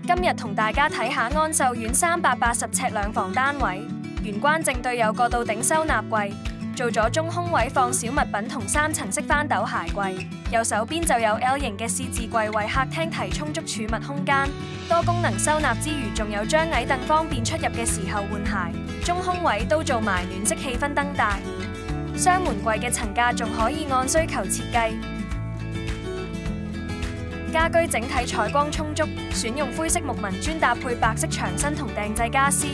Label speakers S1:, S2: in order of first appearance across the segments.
S1: 今日同大家睇下安秀苑380尺兩房單位，玄關正對有個到頂收納櫃，做咗中空位放小物品同3層式翻斗鞋櫃，右手邊就有 L 型嘅獅字櫃為客廳提充足儲物空間，多功能收納之餘，仲有張矮凳方便出入嘅時候換鞋，中空位都做埋暖色氣氛燈帶，雙門櫃嘅層架仲可以按需求設計。家居整體採光充足，選用灰色木紋磚搭配白色牆身同訂製家私。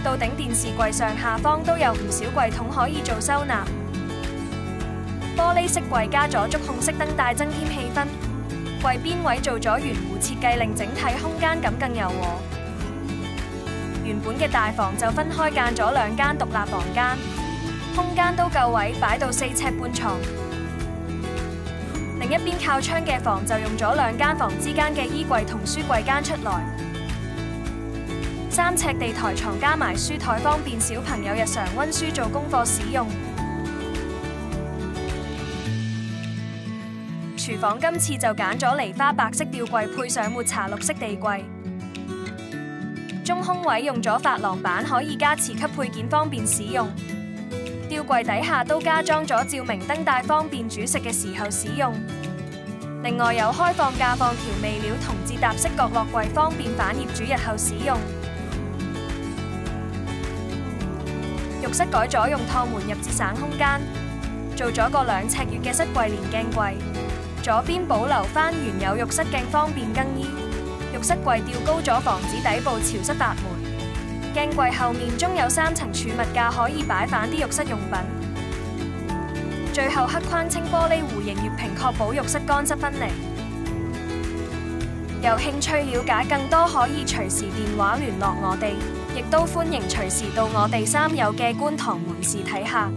S1: 到頂電視櫃上下方都有唔少櫃筒可以做收納。玻璃飾櫃加咗觸控式燈帶增添氣氛，櫃邊位做咗圓弧設計，令整體空間感更柔和。原本嘅大房就分開間咗2間獨立房間，空間都夠位擺到4尺半床。另一邊靠窗嘅房就用咗2間房之間嘅衣櫃同書櫃間出來，3尺地台床加埋書台，方便小朋友日常溫書做功課使用。廚房今次就揀咗梨花白色吊櫃配上抹茶綠色地櫃，中空位用咗珐琅板，可以加磁吸配件方便使用。吊櫃底下都加裝咗照明燈帶，方便煮食嘅時候使用。另外有開放架放調味料同折疊式角落櫃，方便反業煮日後使用。浴室改咗用趟門入節省空間，做咗個2尺月嘅室櫃連鏡櫃，左邊保留返原有浴室鏡，方便更衣。浴室櫃吊高咗，防止底部潮濕發霉。鏡櫃後面中有3層儲物架，可以擺返啲浴室用品。最後黑框清玻璃弧形月屏，確保浴室乾濕分離。有興趣了解更多，可以隨時電話聯絡我哋，亦都歡迎隨時到我哋3有嘅觀塘門市睇下。